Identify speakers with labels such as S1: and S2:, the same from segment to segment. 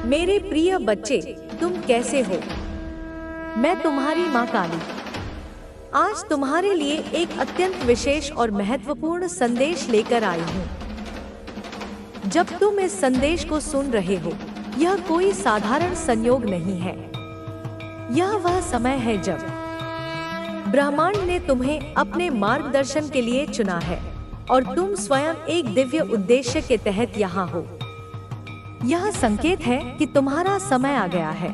S1: मेरे प्रिय बच्चे, तुम कैसे हो? मैं तुम्हारी माँ काली आज तुम्हारे लिए एक अत्यंत विशेष और महत्वपूर्ण संदेश लेकर आई हूँ। जब तुम इस संदेश को सुन रहे हो, यह कोई साधारण संयोग नहीं है। यह वह समय है जब ब्रह्मांड ने तुम्हें अपने मार्गदर्शन के लिए चुना है और तुम स्वयं एक दिव्य उद्देश्य के तहत यहाँ हो। यह संकेत है कि तुम्हारा समय आ गया है।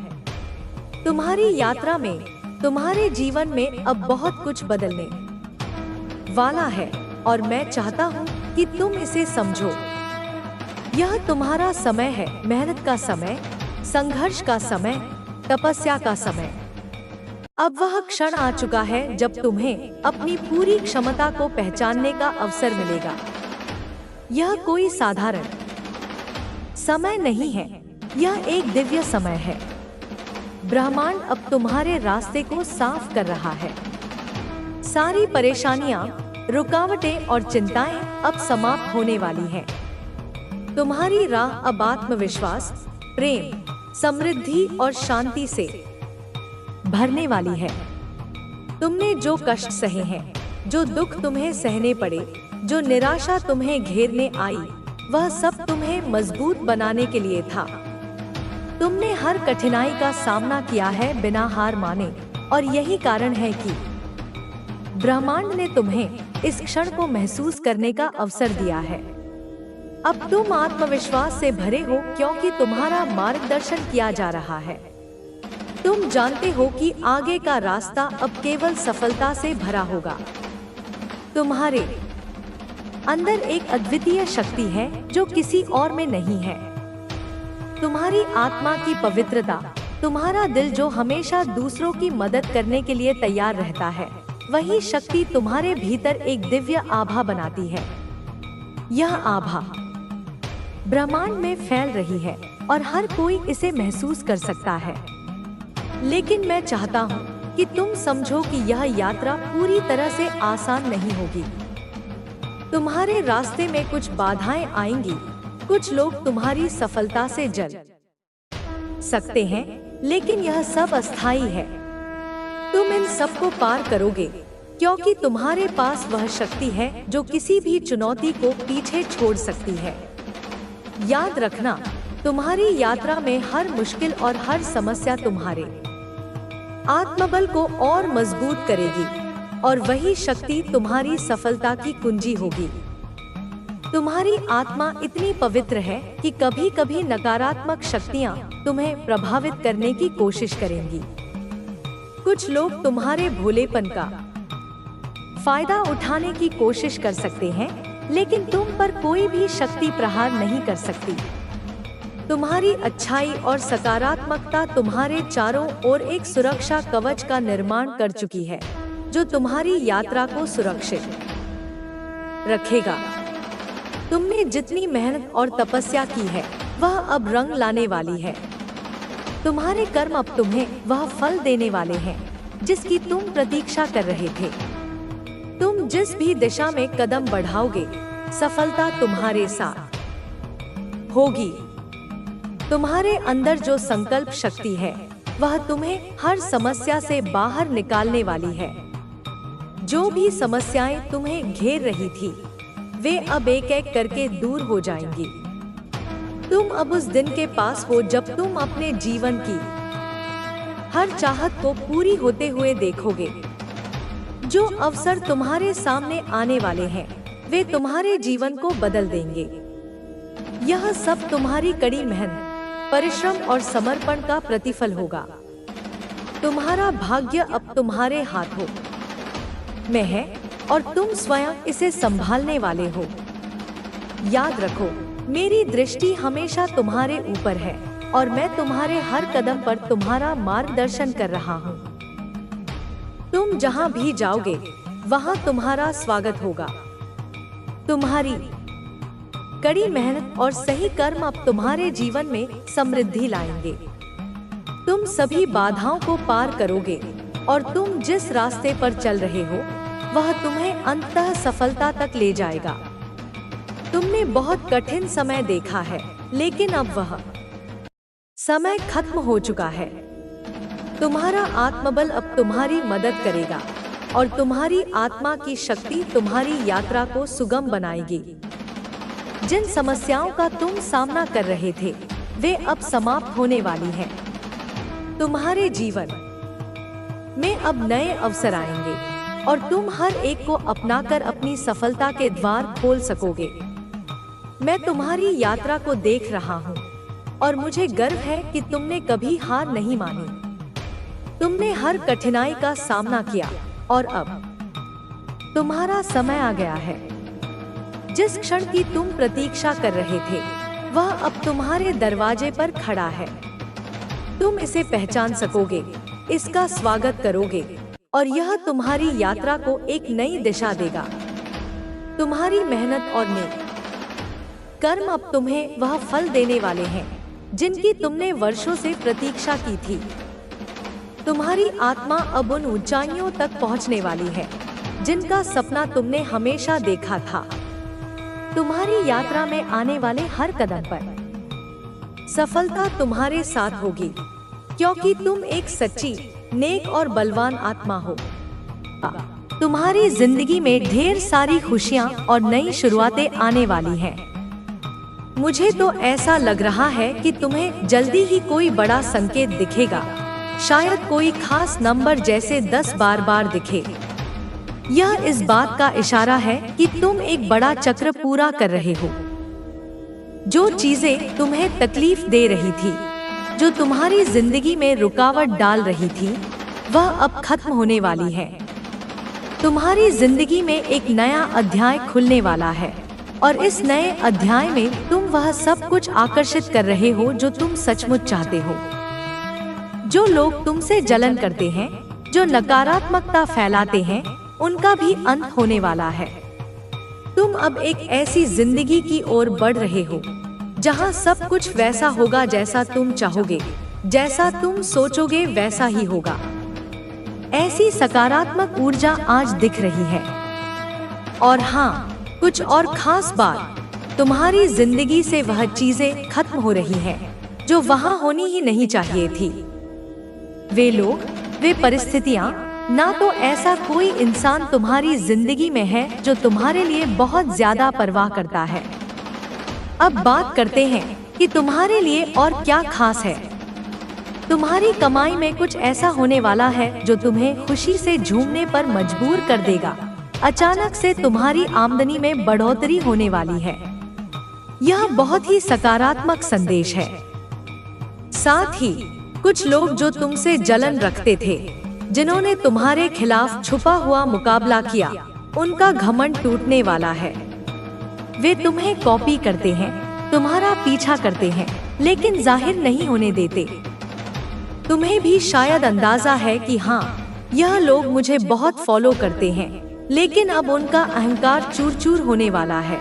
S1: तुम्हारी यात्रा में, तुम्हारे जीवन में अब बहुत कुछ बदलने वाला है और मैं चाहता हूँ कि तुम इसे समझो। यह तुम्हारा समय है, मेहनत का समय, संघर्ष का समय, तपस्या का समय। अब वह क्षण आ चुका है जब तुम्हें अपनी पूरी क्षमता को पहचानने का अवसर मिलेगा। यह कोई साधारण समय नहीं है, यह एक दिव्य समय है। ब्रह्मांड अब तुम्हारे रास्ते को साफ कर रहा है। सारी परेशानियां, रुकावटें और चिंताएं अब समाप्त होने वाली हैं। तुम्हारी राह अब आत्मविश्वास, प्रेम, समृद्धि और शांति से भरने वाली है। तुमने जो कष्ट सहे हैं, जो दुख तुम्हें सहने पड़े, जो निराशा तुम्हें घेरने आई, वह सब तुम्हें मजबूत बनाने के लिए था। तुमने हर कठिनाई का सामना किया है बिना हार माने, और यही कारण है कि ब्रह्मांड ने तुम्हें इस क्षण को महसूस करने का अवसर दिया है। अब तुम आत्मविश्वास से भरे हो क्योंकि तुम्हारा मार्गदर्शन किया जा रहा है। तुम जानते हो कि आगे का रास्ता अब केवल सफलता से भरा होगा। तुम्हारे अंदर एक अद्वितीय शक्ति है जो किसी और में नहीं है। तुम्हारी आत्मा की पवित्रता, तुम्हारा दिल जो हमेशा दूसरों की मदद करने के लिए तैयार रहता है, वही शक्ति तुम्हारे भीतर एक दिव्य आभा बनाती है। यह आभा ब्रह्मांड में फैल रही है और हर कोई इसे महसूस कर सकता है। लेकिन मैं चाहता हूँ कि तुम समझो कि यह यात्रा पूरी तरह से आसान नहीं होगी। तुम्हारे रास्ते में कुछ बाधाएं आएंगी। कुछ लोग तुम्हारी सफलता से जल सकते हैं, लेकिन यह सब अस्थायी है। तुम इन सब को पार करोगे क्योंकि तुम्हारे पास वह शक्ति है जो किसी भी चुनौती को पीछे छोड़ सकती है। याद रखना, तुम्हारी यात्रा में हर मुश्किल और हर समस्या तुम्हारे आत्मबल को और मजबूत करेगी, और वही शक्ति तुम्हारी सफलता की कुंजी होगी। तुम्हारी आत्मा इतनी पवित्र है कि कभी कभी नकारात्मक शक्तियां तुम्हें प्रभावित करने की कोशिश करेंगी। कुछ लोग तुम्हारे भोलेपन का फायदा उठाने की कोशिश कर सकते हैं, लेकिन तुम पर कोई भी शक्ति प्रहार नहीं कर सकती। तुम्हारी अच्छाई और सकारात्मकता तुम्हारे चारों ओर एक सुरक्षा कवच का निर्माण कर चुकी है, जो तुम्हारी यात्रा को सुरक्षित रखेगा। तुमने जितनी मेहनत और तपस्या की है, वह अब रंग लाने वाली है। तुम्हारे कर्म अब तुम्हें वह फल देने वाले हैं जिसकी तुम प्रतीक्षा कर रहे थे। तुम जिस भी दिशा में कदम बढ़ाओगे, सफलता तुम्हारे साथ होगी। तुम्हारे अंदर जो संकल्प शक्ति है, वह तुम्हें हर समस्या से बाहर निकालने वाली है। जो भी समस्याएं तुम्हें घेर रही थी, वे अब एक एक करके दूर हो जाएंगी। तुम अब उस दिन के पास हो जब तुम अपने जीवन की हर चाहत को पूरी होते हुए देखोगे। जो अवसर तुम्हारे सामने आने वाले हैं, वे तुम्हारे जीवन को बदल देंगे। यह सब तुम्हारी कड़ी मेहनत, परिश्रम और समर्पण का प्रतिफल होगा। तुम्हारा भाग्य अब तुम्हारे हाथों में है और तुम स्वयं इसे संभालने वाले हो। याद रखो, मेरी दृष्टि हमेशा तुम्हारे ऊपर है और मैं तुम्हारे हर कदम पर तुम्हारा मार्गदर्शन कर रहा हूँ। तुम जहाँ भी जाओगे, वहाँ तुम्हारा स्वागत होगा। तुम्हारी कड़ी मेहनत और सही कर्म अब तुम्हारे जीवन में समृद्धि लाएंगे। तुम सभी बाधाओं को पार करोगे और तुम जिस रास्ते पर चल रहे हो, वह तुम्हें अंततः सफलता तक ले जाएगा। तुमने बहुत कठिन समय देखा है, लेकिन अब वह समय खत्म हो चुका है। तुम्हारा आत्मबल अब तुम्हारी मदद करेगा और तुम्हारी आत्मा की शक्ति तुम्हारी यात्रा को सुगम बनाएगी। जिन समस्याओं का तुम सामना कर रहे थे वे अब समाप्त होने वाली हैं। तुम्हारे जीवन में अब नए अवसर आएंगे और तुम हर एक को अपनाकर अपनी सफलता के द्वार खोल सकोगे। मैं तुम्हारी यात्रा को देख रहा हूँ और मुझे गर्व है कि तुमने कभी हार नहीं मानी। तुमने हर कठिनाई का सामना किया और अब तुम्हारा समय आ गया है। जिस क्षण की तुम प्रतीक्षा कर रहे थे वह अब तुम्हारे दरवाजे पर खड़ा है। तुम इसे पहचान सकोगे, इसका स्वागत करोगे और यह तुम्हारी यात्रा को एक नई दिशा देगा। तुम्हारी मेहनत और नेक कर्म अब तुम्हें वह फल देने वाले हैं जिनकी तुमने वर्षों से प्रतीक्षा की थी। तुम्हारी आत्मा अब उन ऊंचाइयों तक पहुंचने वाली है जिनका सपना तुमने हमेशा देखा था। तुम्हारी यात्रा में आने वाले हर कदम पर सफलता तुम्हारे साथ होगी, क्योंकि तुम एक सच्ची, नेक और बलवान आत्मा हो। तुम्हारी जिंदगी में ढेर सारी खुशियां और नई शुरुआतें आने वाली हैं। मुझे तो ऐसा लग रहा है कि तुम्हें जल्दी ही कोई बड़ा संकेत दिखेगा, शायद कोई खास नंबर जैसे 10 बार दिखे। यह इस बात का इशारा है कि तुम एक बड़ा चक्र पूरा कर रहे हो। जो चीजें तुम्हें तकलीफ दे रही थी, जो तुम्हारी जिंदगी में रुकावट डाल रही थी, वह अब खत्म होने वाली है। तुम्हारी जिंदगी में एक नया अध्याय खुलने वाला है और इस नए अध्याय में तुम वह सब कुछ आकर्षित कर रहे हो जो तुम सचमुच चाहते हो। जो लोग तुमसे जलन करते हैं, जो नकारात्मकता फैलाते हैं, उनका भी अंत होने वाला है। तुम अब एक ऐसी जिंदगी की ओर बढ़ रहे हो जहां सब कुछ वैसा होगा जैसा तुम चाहोगे, जैसा तुम सोचोगे वैसा ही होगा। ऐसी सकारात्मक ऊर्जा आज दिख रही है। और हाँ, कुछ और खास बात, तुम्हारी जिंदगी से वह चीजें खत्म हो रही हैं जो वहां होनी ही नहीं चाहिए थी। वे लोग, वे परिस्थितियां, ना तो ऐसा कोई इंसान तुम्हारी जिंदगी में है जो तुम्हारे लिए बहुत ज्यादा परवाह करता है। अब बात करते हैं कि तुम्हारे लिए और क्या खास है। तुम्हारी कमाई में कुछ ऐसा होने वाला है जो तुम्हें खुशी से झूमने पर मजबूर कर देगा। अचानक से तुम्हारी आमदनी में बढ़ोतरी होने वाली है। यह बहुत ही सकारात्मक संदेश है। साथ ही कुछ लोग जो तुमसे जलन रखते थे, जिन्होंने तुम्हारे खिलाफ छुपा हुआ मुकाबला किया, उनका घमंड टूटने वाला है। वे तुम्हें कॉपी करते हैं, तुम्हारा पीछा करते हैं, लेकिन जाहिर नहीं होने देते। तुम्हें भी शायद अंदाजा है कि हाँ, यह लोग मुझे बहुत फॉलो करते हैं, लेकिन अब उनका अहंकार चूर चूर होने वाला है।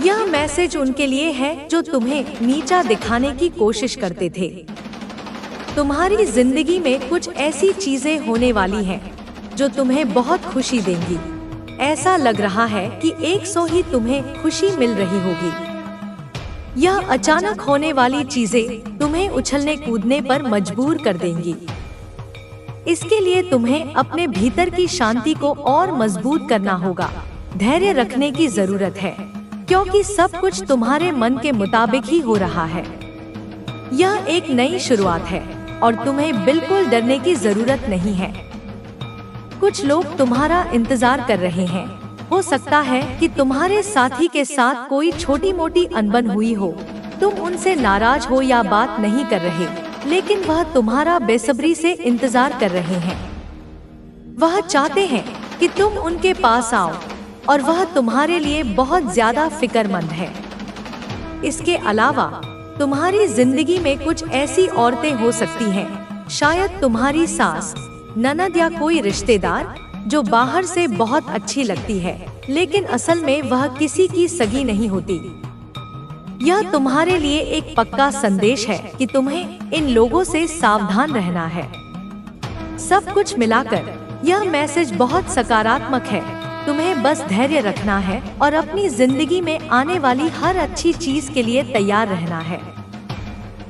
S1: यह मैसेज उनके लिए है जो तुम्हें नीचा दिखाने की कोशिश करते थे। तुम्हारी जिंदगी में कुछ ऐसी चीजें होने वाली हैं जो तुम्हें बहुत खुशी देंगी। ऐसा लग रहा है कि 100 ही तुम्हें खुशी मिल रही होगी। यह अचानक होने वाली चीजें तुम्हें उछलने कूदने पर मजबूर कर देंगी। इसके लिए तुम्हें अपने भीतर की शांति को और मजबूत करना होगा। धैर्य रखने की जरूरत है, क्योंकि सब कुछ तुम्हारे मन के मुताबिक ही हो रहा है। यह एक नई शुरुआत है और तुम्हें बिल्कुल डरने की जरूरत नहीं है। कुछ लोग तुम्हारा इंतजार कर रहे हैं। हो सकता है कि तुम्हारे साथी के साथ कोई छोटी मोटी अनबन हुई हो। तुम उनसे नाराज हो या बात नहीं कर रहे, लेकिन वह तुम्हारा बेसब्री से इंतजार कर रहे हैं। वह चाहते हैं कि तुम उनके पास आओ और वह तुम्हारे लिए बहुत ज्यादा फिक्रमंद है। इसके अलावा तुम्हारी जिंदगी में कुछ ऐसी औरतें हो सकती हैं, शायद तुम्हारी सास, ननद या कोई रिश्तेदार, जो बाहर से बहुत अच्छी लगती है, लेकिन असल में वह किसी की सगी नहीं होती। यह तुम्हारे लिए एक पक्का संदेश है कि तुम्हें इन लोगों से सावधान रहना है। सब कुछ मिलाकर यह मैसेज बहुत सकारात्मक है। तुम्हें बस धैर्य रखना है और अपनी जिंदगी में आने वाली हर अच्छी चीज के लिए तैयार रहना है।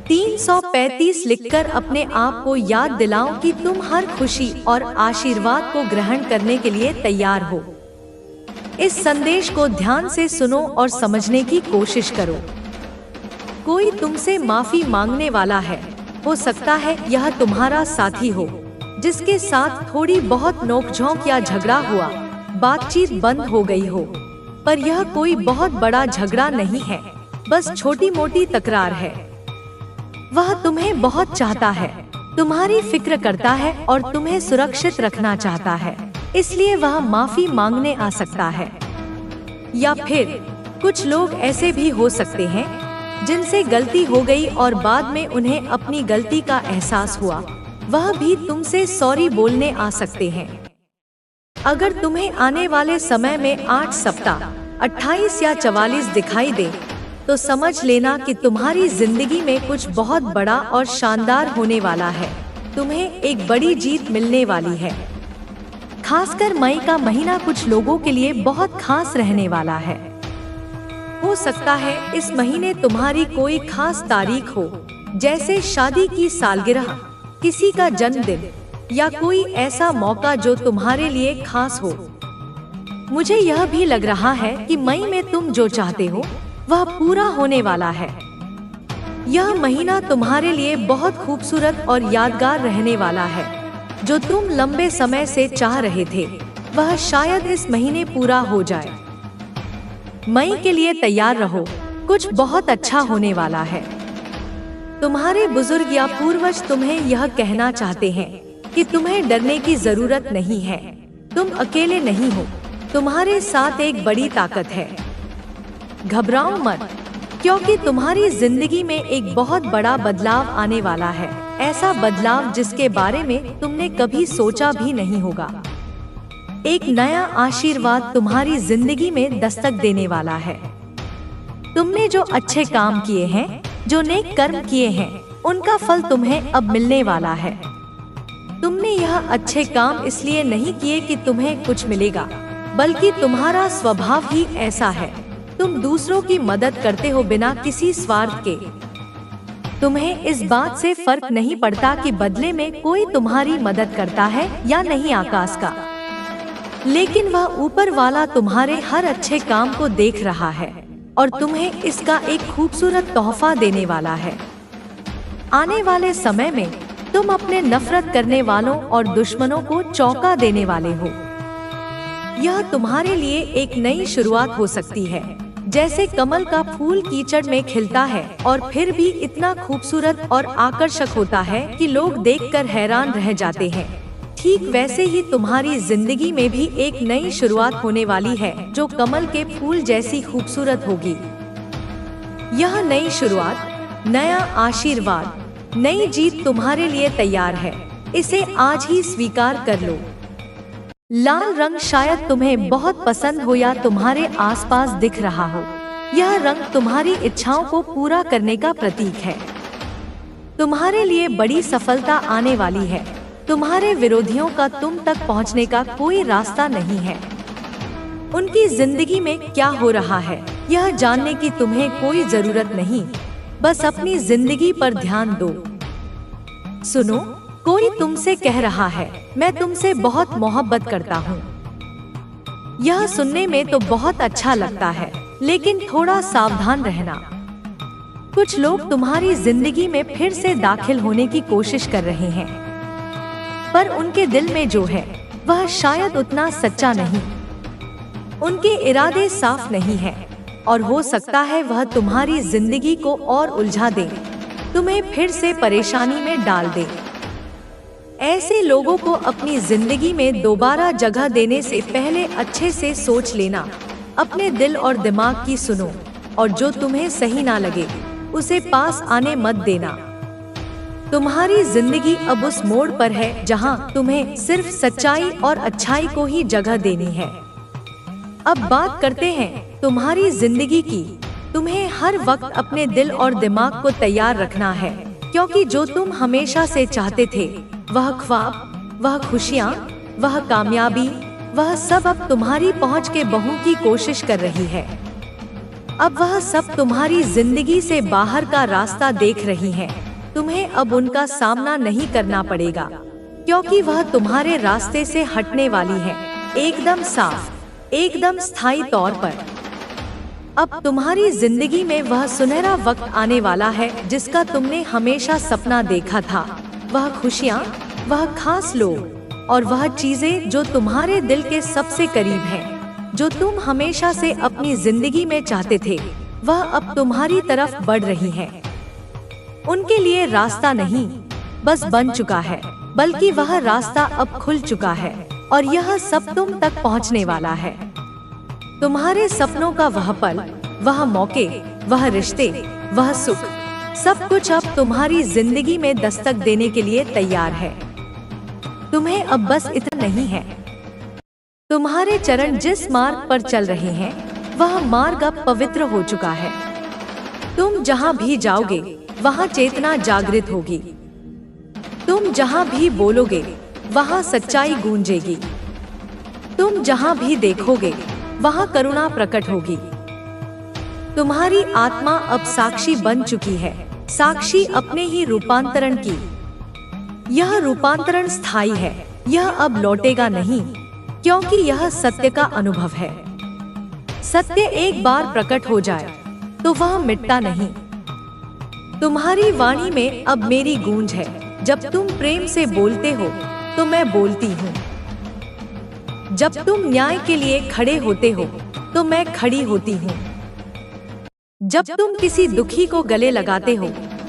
S1: 335 लिखकर अपने आप को याद दिलाओ कि तुम हर खुशी और आशीर्वाद को ग्रहण करने के लिए तैयार हो। इस संदेश को ध्यान से सुनो और समझने की कोशिश करो। कोई तुमसे माफी मांगने वाला है। हो सकता है यह तुम्हारा साथी हो, जिसके साथ थोड़ी बहुत नोकझोंक या झगड़ा हुआ, बातचीत बंद हो गई हो। पर यह कोई बहुत बड़ा झगड़ा नहीं है, बस छोटी मोटी तकरार है। वह तुम्हें बहुत चाहता है, तुम्हारी फिक्र करता है और तुम्हें सुरक्षित रखना चाहता है, इसलिए वह माफी मांगने आ सकता है। या फिर कुछ लोग ऐसे भी हो सकते हैं जिनसे गलती हो गई और बाद में उन्हें अपनी गलती का एहसास हुआ, वह भी तुमसे सॉरी बोलने आ सकते हैं। अगर तुम्हें आने वाले समय में 8 सप्ताह 28 या 44 दिखाई दे, तो समझ लेना कि तुम्हारी जिंदगी में कुछ बहुत बड़ा और शानदार होने वाला है। तुम्हें एक बड़ी जीत मिलने वाली है। खासकर मई का महीना कुछ लोगों के लिए बहुत खास रहने वाला है। हो सकता है इस महीने तुम्हारी कोई खास तारीख हो, जैसे शादी की सालगिरह, किसी का जन्मदिन या कोई ऐसा मौका जो तुम्हारे लिए खास हो। मुझे यह भी लग रहा है कि मई में तुम जो चाहते हो वह पूरा होने वाला है। यह महीना तुम्हारे लिए बहुत खूबसूरत और यादगार रहने वाला है। जो तुम लंबे समय से चाह रहे थे, वह शायद इस महीने पूरा हो जाए। मई के लिए तैयार रहो, कुछ बहुत अच्छा होने वाला है। तुम्हारे बुजुर्ग या पूर्वज तुम्हें यह कहना चाहते हैं कि तुम्हें डरने की जरूरत नहीं है। तुम अकेले नहीं हो, तुम्हारे साथ एक बड़ी ताकत है। घबराओ मत, क्योंकि तुम्हारी जिंदगी में एक बहुत बड़ा बदलाव आने वाला है। ऐसा बदलाव जिसके बारे में तुमने कभी सोचा भी नहीं होगा। एक नया आशीर्वाद तुम्हारी जिंदगी में दस्तक देने वाला है। तुमने जो अच्छे काम किए हैं, जो नेक कर्म किए हैं, उनका फल तुम्हें अब मिलने वाला है। तुमने यह अच्छे काम इसलिए नहीं किए कि तुम्हें कुछ मिलेगा, बल्कि तुम्हारा स्वभाव ही ऐसा है। तुम दूसरों की मदद करते हो बिना किसी स्वार्थ के। तुम्हें इस बात से फर्क नहीं पड़ता कि बदले में कोई तुम्हारी मदद करता है या नहीं आकाश का, लेकिन वह ऊपर वाला तुम्हारे हर अच्छे काम को देख रहा है और तुम्हें इसका एक खूबसूरत तोहफा देने वाला है। आने वाले समय में तुम अपने नफरत करने वालों और दुश्मनों को चौंका देने वाले हो। यह तुम्हारे लिए एक नई शुरुआत हो सकती है, जैसे कमल का फूल कीचड़ में खिलता है और फिर भी इतना खूबसूरत और आकर्षक होता है कि लोग देखकर हैरान रह जाते हैं। ठीक वैसे ही तुम्हारी जिंदगी में भी एक नई शुरुआत होने वाली है, जो कमल के फूल जैसी खूबसूरत होगी। यह नई शुरुआत, नया आशीर्वाद, नई जीत तुम्हारे लिए तैयार है। इसे आज ही स्वीकार कर लो। लाल रंग शायद तुम्हें बहुत पसंद हो या तुम्हारे आसपास दिख रहा हो। यह रंग तुम्हारी इच्छाओं को पूरा करने का प्रतीक है। तुम्हारे लिए बड़ी सफलता आने वाली है। तुम्हारे विरोधियों का तुम तक पहुंचने का कोई रास्ता नहीं है। उनकी जिंदगी में क्या हो रहा है, यह जानने की तुम्हें कोई जरूरत नहीं। बस अपनी जिंदगी पर ध्यान दो। सुनो, कोई तुमसे कह रहा है, मैं तुमसे बहुत मोहब्बत करता हूँ। यह सुनने में तो बहुत अच्छा लगता है, लेकिन थोड़ा सावधान रहना। कुछ लोग तुम्हारी जिंदगी में फिर से दाखिल होने की कोशिश कर रहे हैं, पर उनके दिल में जो है वह शायद उतना सच्चा नहीं। उनके इरादे साफ नहीं है और हो सकता है वह तुम्हारी जिंदगी को और उलझा दे, तुम्हें फिर से परेशानी में डाल दे। ऐसे लोगों को अपनी जिंदगी में दोबारा जगह देने से पहले अच्छे से सोच लेना। अपने दिल और दिमाग की सुनो और जो तुम्हें सही ना लगे उसे पास आने मत देना। तुम्हारी जिंदगी अब उस मोड़ पर है जहां तुम्हें सिर्फ सच्चाई और अच्छाई को ही जगह देनी है। अब बात करते हैं तुम्हारी जिंदगी की। तुम्हें हर वक्त अपने दिल और दिमाग को तैयार रखना है, क्योंकि जो तुम हमेशा से चाहते थे, वह ख्वाब, वह खुशियाँ, वह कामयाबी, वह सब अब तुम्हारी पहुँच के बहू की कोशिश कर रही है। अब वह सब तुम्हारी जिंदगी से बाहर का रास्ता देख रही हैं। तुम्हें अब उनका सामना नहीं करना पड़ेगा, क्योंकि वह तुम्हारे रास्ते से हटने वाली है, एकदम साफ, एकदम स्थायी तौर पर। अब तुम्हारी जिंदगी में वह सुनहरा वक्त आने वाला है जिसका तुमने हमेशा सपना देखा था। वह खुशियाँ, वह खास लोग और वह चीजें जो तुम्हारे दिल के सबसे करीब हैं, जो तुम हमेशा से अपनी जिंदगी में चाहते थे, वह अब तुम्हारी तरफ बढ़ रही हैं। उनके लिए रास्ता नहीं बस बन चुका है, बल्कि वह रास्ता अब खुल चुका है और यह सब तुम तक पहुंचने वाला है। तुम्हारे सपनों का वह पल, वह मौके, वह रिश्ते, वह सुख, सब कुछ अब तुम्हारी जिंदगी में दस्तक देने के लिए तैयार है। तुम्हें अब बस इतना नहीं है। तुम्हारे चरण जिस मार्ग पर चल रहे हैं, वह मार्ग अब पवित्र हो चुका है। तुम जहाँ भी जाओगे, वहाँ चेतना जागृत होगी। तुम जहाँ भी बोलोगे, वहाँ सच्चाई गूंजेगी। तुम जहाँ भी देखोगे, वहाँ करुणा प्रकट होगी। तुम्हारी आत्मा अब साक्षी बन चुकी है, साक्षी अपने ही रूपांतरण की। यह रूपांतरण स्थायी है, यह अब लौटेगा नहीं, क्योंकि यह सत्य का अनुभव है। सत्य एक बार प्रकट हो जाए तो वह मिटता नहीं। तुम्हारी वाणी में अब मेरी गूंज है। जब तुम प्रेम से बोलते हो तो मैं बोलती हूँ। जब तुम न्याय के लिए खड़े होते हो तो मैं खड़ी होती हूँ। जब तुम किसी दुखी को गले लगाते हो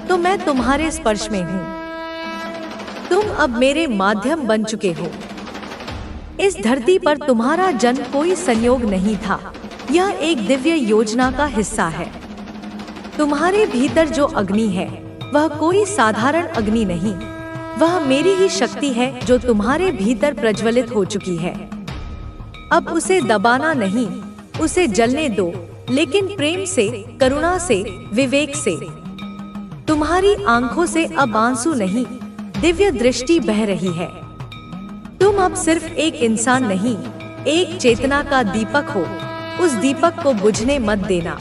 S1: तो मैं तुम्हारे स्पर्श में हूँ। तुम अब मेरे माध्यम बन चुके हो। इस धरती पर तुम्हारा जन्म कोई संयोग नहीं था, यह एक दिव्य योजना का हिस्सा है। तुम्हारे भीतर जो अग्नि है, वह कोई साधारण अग्नि नहीं, वह मेरी ही शक्ति है जो तुम्हारे भीतर प्रज्वलित हो चुकी है। अब उसे दबाना नहीं, उसे जलने दो, लेकिन प्रेम से, करुणा से, विवेक से। तुम्हारी आंखों से अब आंसू नहीं, दिव्य दृष्टि बह रही है। तुम अब सिर्फ एक इंसान नहीं, एक चेतना का दीपक हो। उस दीपक को बुझने मत देना।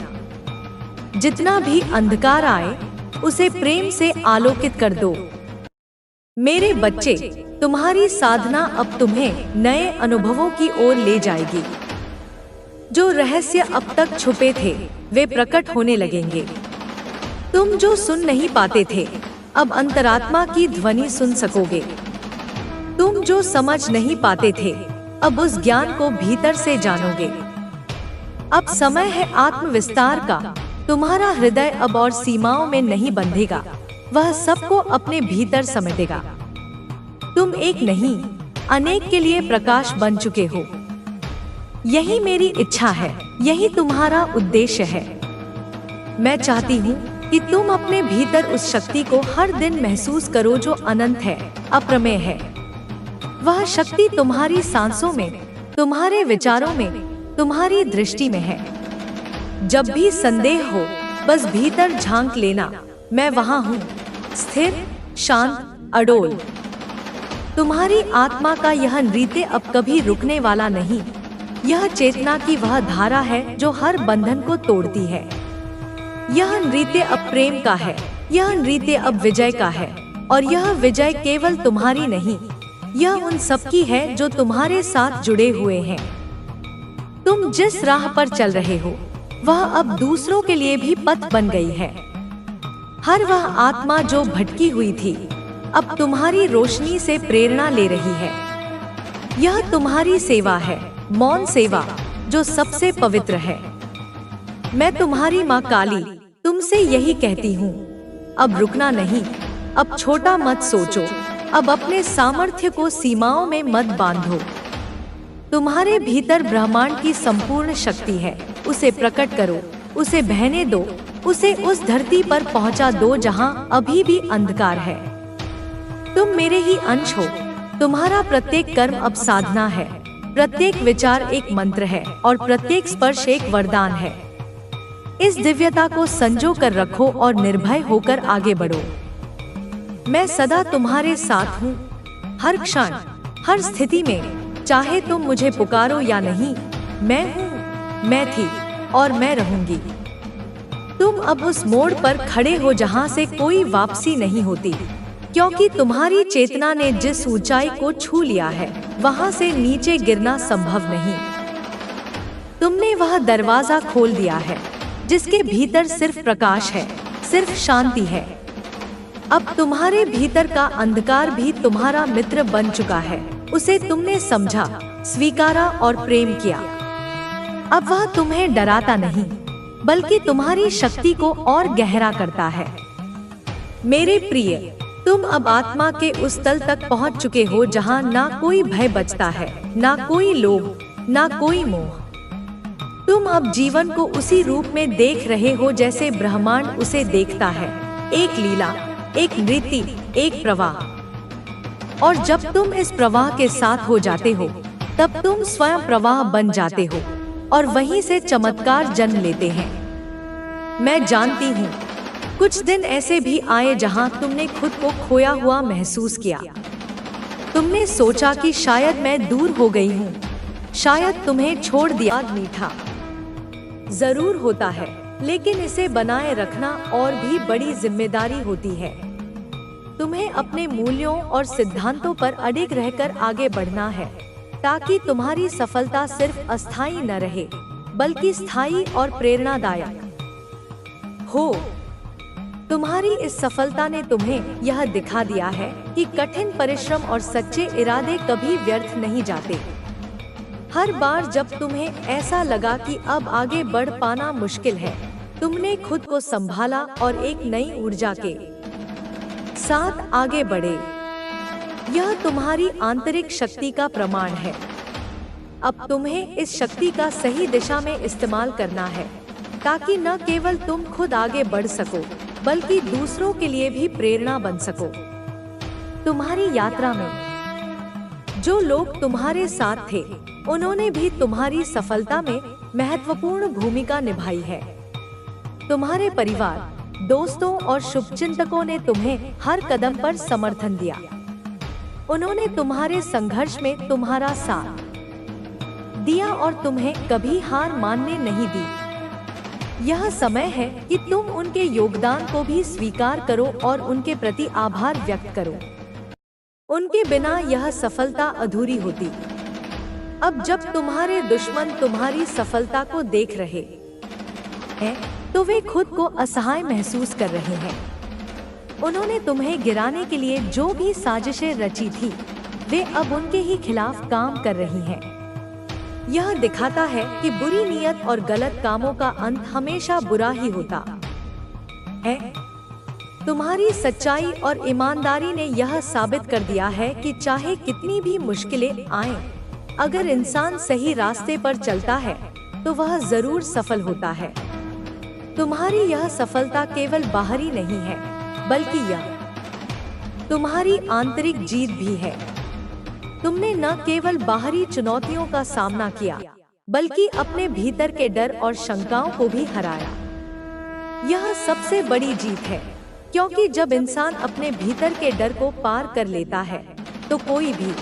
S1: जितना भी अंधकार आए, उसे प्रेम से आलोकित कर दो। मेरे बच्चे, तुम्हारी साधना अब तुम्हें नए अनुभवों की ओर ले जाएगी। जो रहस्य अब तक छुपे थे, वे प्रकट होने लगेंगे। तुम जो सुन नहीं पाते थे, अब अंतरात्मा की ध्वनि सुन सकोगे। तुम जो समझ नहीं पाते थे, अब उस ज्ञान को भीतर से जानोगे। अब समय है आत्मविस्तार का। तुम्हारा हृदय अब और सीमाओं में नहीं बंधेगा, वह सबको अपने भीतर समेटेगा। तुम एक नहीं, अनेक के लिए प्रकाश बन चुके हो। यही मेरी इच्छा है, यही तुम्हारा उद्देश्य है। मैं चाहती हूँ कि तुम अपने भीतर उस शक्ति को हर दिन महसूस करो जो अनंत है, अप्रमेय है। वह शक्ति तुम्हारी सांसों में, तुम्हारे विचारों में, तुम्हारी दृष्टि में है। जब भी संदेह हो, बस भीतर झांक लेना, मैं वहां हूँ, स्थिर, शांत, अडोल। तुम्हारी आत्मा का यह नृत्य अब कभी रुकने वाला नहीं। यह चेतना की वह धारा है जो हर बंधन को तोड़ती है। यह नृत्य अब प्रेम का है, यह नृत्य अब विजय का है। और यह विजय केवल तुम्हारी नहीं, यह उन सबकी है जो तुम्हारे साथ जुड़े हुए हैं। तुम जिस राह पर चल रहे हो, वह अब दूसरों के लिए भी पथ बन गई है। हर वह आत्मा जो भटकी हुई थी, अब तुम्हारी रोशनी से प्रेरणा ले रही है। यह तुम्हारी सेवा है, मौन सेवा, जो सबसे पवित्र है। मैं तुम्हारी माँ काली तुमसे यही कहती हूँ, अब रुकना नहीं, अब छोटा मत सोचो, अब अपने सामर्थ्य को सीमाओं में मत बांधो। तुम्हारे भीतर ब्रह्मांड की संपूर्ण शक्ति है, उसे प्रकट करो, उसे बहने दो, उसे उस धरती पर पहुंचा दो जहां अभी भी अंधकार है। तुम मेरे ही अंश हो। तुम्हारा प्रत्येक कर्म अब साधना है, प्रत्येक विचार एक मंत्र है और प्रत्येक स्पर्श एक वरदान है। इस दिव्यता को संजो कर रखो और निर्भय होकर आगे बढ़ो। मैं सदा तुम्हारे साथ हूँ, हर क्षण, हर स्थिति में, चाहे तुम मुझे पुकारो या नहीं। मैं हूँ, मैं थी और मैं रहूंगी। तुम अब उस मोड़ पर खड़े हो जहाँ से कोई वापसी नहीं होती, क्योंकि तुम्हारी चेतना ने जिस ऊंचाई को छू लिया है वहाँ से नीचे गिरना संभव नहीं। तुमने वह दरवाजा खोल दिया है जिसके भीतर सिर्फ प्रकाश है, सिर्फ शांति है। अब तुम्हारे भीतर का अंधकार भी तुम्हारा मित्र बन चुका है। उसे तुमने समझा, स्वीकारा और प्रेम किया। अब वह तुम्हें डराता नहीं, बल्कि तुम्हारी शक्ति को और गहरा करता है। मेरे प्रिय, तुम अब आत्मा के उस तल तक पहुंच चुके हो जहां ना कोई भय बचता है, ना कोई लोभ, ना कोई मोह। तुम अब जीवन को उसी रूप में देख रहे हो जैसे ब्रह्मांड उसे देखता है, एक लीला, एक नृत्य, एक प्रवाह। और जब तुम इस प्रवाह के साथ हो जाते हो, तब तुम स्वयं प्रवाह बन जाते हो और वहीं से चमत्कार जन्म लेते हैं। मैं जानती हूँ, कुछ दिन ऐसे भी आए जहाँ तुमने खुद को खोया हुआ महसूस किया। तुमने सोचा कि शायद मैं दूर हो गई हूँ, शायद तुम्हें छोड़ दिया। मीठा जरूर होता है, लेकिन इसे बनाए रखना और भी बड़ी जिम्मेदारी होती है। तुम्हें अपने मूल्यों और सिद्धांतों पर अडिग रहकर आगे बढ़ना है, ताकि तुम्हारी सफलता सिर्फ अस्थायी न रहे, बल्कि स्थायी और प्रेरणादायक हो। तुम्हारी इस सफलता ने तुम्हें यह दिखा दिया है कि कठिन परिश्रम और सच्चे इरादे कभी व्यर्थ नहीं जाते। हर बार जब तुम्हें ऐसा लगा कि अब आगे बढ़ पाना मुश्किल है, तुमने खुद को संभाला और एक नई ऊर्जा के साथ आगे बढ़े। यह तुम्हारी आंतरिक शक्ति का प्रमाण है। अब तुम्हें इस शक्ति का सही दिशा में इस्तेमाल करना है, ताकि न केवल तुम खुद आगे बढ़ सको, बल्कि दूसरों के लिए भी प्रेरणा बन सको। तुम्हारी यात्रा में जो लोग तुम्हारे साथ थे, उन्होंने भी तुम्हारी सफलता में महत्वपूर्ण भूमिका निभाई है। तुम्हारे परिवार, दोस्तों और शुभचिंतकों ने तुम्हें हर कदम पर समर्थन दिया। उन्होंने तुम्हारे संघर्ष में तुम्हारा साथ दिया और तुम्हें कभी हार मानने नहीं दी। यह समय है कि तुम उनके योगदान को भी स्वीकार करो और उनके प्रति आभार व्यक्त करो। उनके बिना यह सफलता अधूरी होती। अब जब तुम्हारे दुश्मन तुम्हारी सफलता को देख रहे हैं, तो वे खुद को असहाय महसूस कर रहे हैं। उन्होंने तुम्हें गिराने के लिए जो भी साजिशें रची थी, वे अब उनके ही खिलाफ काम कर रही हैं। यह दिखाता है कि बुरी नीयत और गलत कामों का अंत हमेशा बुरा ही होता है। तुम्हारी सच्चाई और ईमानदारी ने यह साबित कर दिया है कि चाहे कितनी भी मुश्किलें आएं, अगर इंसान सही रास्ते पर चलता है तो वह जरूर सफल होता है। तुम्हारी यह सफलता केवल बाहरी नहीं है, बल्कि यह तुम्हारी आंतरिक जीत भी है। तुमने न केवल बाहरी चुनौतियों का सामना किया, बल्कि अपने भीतर के डर और शंकाओं को भी हराया। यह सबसे बड़ी जीत है, क्योंकि जब इंसान अपने भीतर के डर को पार कर लेता है, तो कोई भी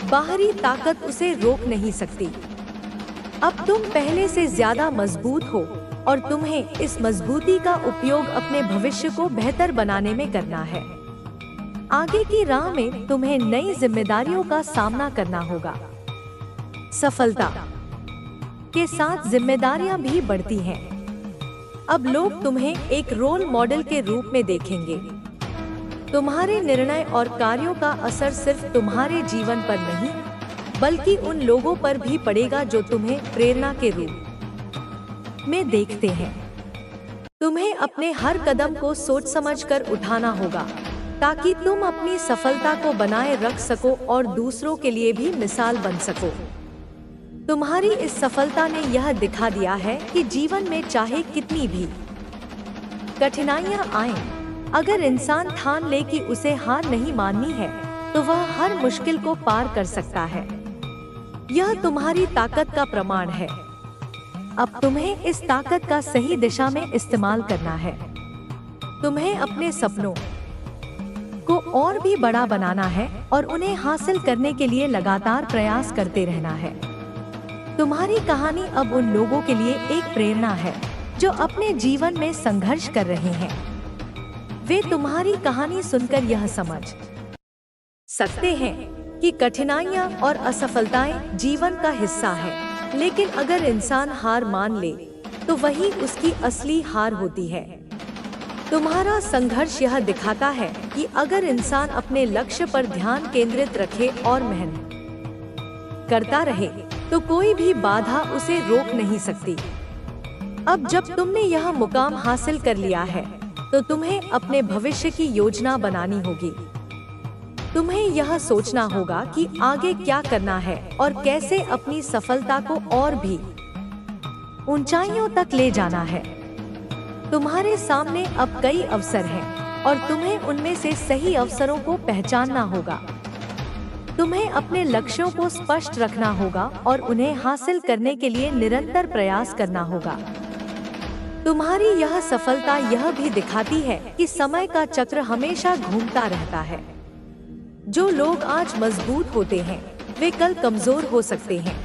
S1: बाहरी ताकत उसे रोक नहीं सकती। अब तुम पहले से ज्यादा मजबूत हो और तुम्हें इस मजबूती का उपयोग अपने भविष्य को बेहतर बनाने में करना है। आगे की राह में तुम्हें नई जिम्मेदारियों का सामना करना होगा। सफलता के साथ जिम्मेदारियां भी बढ़ती हैं। अब लोग तुम्हें एक रोल मॉडल के रूप में देखेंगे। तुम्हारे निर्णय और कार्यों का असर सिर्फ तुम्हारे जीवन पर नहीं, बल्कि उन लोगों पर भी पड़ेगा जो तुम्हें प्रेरणा के रूप में देखते हैं। तुम्हें अपने हर कदम को सोच समझकर उठाना होगा, ताकि तुम अपनी सफलता को बनाए रख सको और दूसरों के लिए भी मिसाल बन सको। तुम्हारी इस सफलता ने यह दिखा दिया है कि जीवन में चाहे कितनी भी कठिनाइयां आएं, अगर इंसान ठान ले कि उसे हार नहीं माननी है, तो वह हर मुश्किल को पार कर सकता है। यह तुम्हारी ताकत का प्रमाण है। अब तुम्हें इस ताकत का सही दिशा में इस्तेमाल करना है। तुम्हें अपने सपनों को और भी बड़ा बनाना है और उन्हें हासिल करने के लिए लगातार प्रयास करते रहना है। तुम्हारी कहानी अब उन लोगों के लिए एक प्रेरणा है जो अपने जीवन में संघर्ष कर रहे हैं। वे तुम्हारी कहानी सुनकर यह समझ सकते हैं कि कठिनाइयां और असफलताएं जीवन का हिस्सा है, लेकिन अगर इंसान हार मान ले तो वही उसकी असली हार होती है। तुम्हारा संघर्ष यह दिखाता है कि अगर इंसान अपने लक्ष्य पर ध्यान केंद्रित रखे और मेहनत करता रहे तो कोई भी बाधा उसे रोक नहीं सकती। अब जब तुमने यह मुकाम हासिल कर लिया है तो तुम्हें अपने भविष्य की योजना बनानी होगी। तुम्हें यह सोचना होगा कि आगे क्या करना है और कैसे अपनी सफलता को और भी ऊंचाइयों तक ले जाना है। तुम्हारे सामने अब कई अवसर हैं और तुम्हें उनमें से सही अवसरों को पहचानना होगा। तुम्हें अपने लक्ष्यों को स्पष्ट रखना होगा और उन्हें हासिल करने के लिए निरंतर प्रयास करना होगा। तुम्हारी यह सफलता यह भी दिखाती है कि समय का चक्र हमेशा घूमता रहता है। जो लोग आज मजबूत होते हैं वे कल कमजोर हो सकते हैं।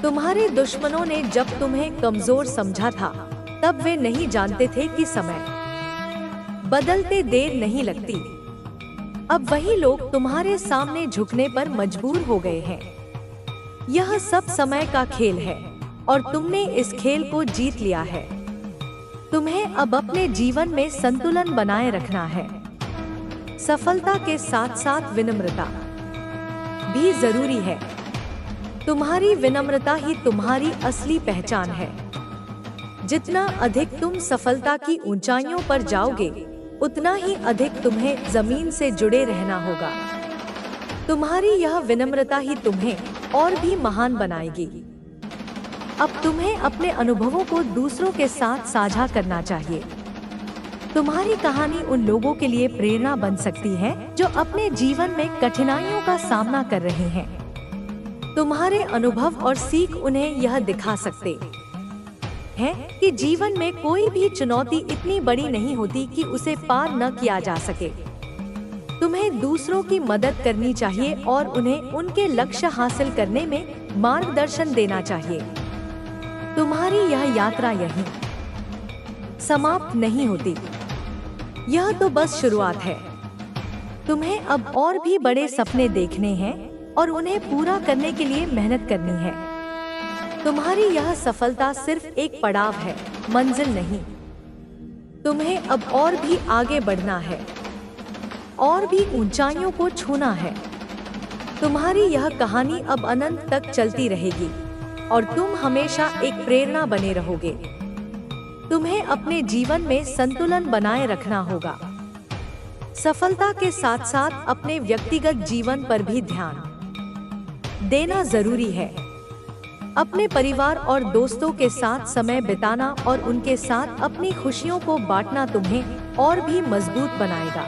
S1: तुम्हारे दुश्मनों ने जब तुम्हें कमजोर समझा था तब वे नहीं जानते थे कि समय बदलते देर नहीं लगती। अब वही लोग तुम्हारे सामने झुकने पर मजबूर हो गए हैं। यह सब समय का खेल है और तुमने इस खेल को जीत लिया है। तुम्हें अब अपने जीवन में संतुलन बनाए रखना है। सफलता के साथ साथ विनम्रता भी जरूरी है। तुम्हारी विनम्रता ही तुम्हारी असली पहचान है। जितना अधिक तुम सफलता की ऊंचाइयों पर जाओगे उतना ही अधिक तुम्हें जमीन से जुड़े रहना होगा। तुम्हारी यह विनम्रता ही तुम्हें और भी महान बनाएगी। अब तुम्हें अपने अनुभवों को दूसरों के साथ साझा करना चाहिए। तुम्हारी कहानी उन लोगों के लिए प्रेरणा बन सकती है जो अपने जीवन में कठिनाइयों का सामना कर रहे हैं। तुम्हारे अनुभव और सीख उन्हें यह दिखा सकते हैं कि जीवन में कोई भी चुनौती इतनी बड़ी नहीं होती कि उसे पार न किया जा सके। तुम्हें दूसरों की मदद करनी चाहिए और उन्हें उनके लक्ष्य हासिल करने में मार्गदर्शन देना चाहिए। तुम्हारी यह यात्रा यहीं समाप्त नहीं होती। यह तो बस शुरुआत है। तुम्हें अब और भी बड़े सपने देखने हैं और उन्हें पूरा करने के लिए मेहनत करनी है। तुम्हारी यह सफलता सिर्फ एक पड़ाव है, मंजिल नहीं। तुम्हें अब और भी आगे बढ़ना है और भी ऊंचाइयों को छूना है। तुम्हारी यह कहानी अब अनंत तक चलती रहेगी और तुम हमेशा एक प्रेरणा बने रहोगे। तुम्हें अपने जीवन में संतुलन बनाए रखना होगा। सफलता के साथ साथ अपने व्यक्तिगत जीवन पर भी ध्यान देना जरूरी है। अपने परिवार और दोस्तों के साथ समय बिताना और उनके साथ अपनी खुशियों को बांटना तुम्हें और भी मजबूत बनाएगा।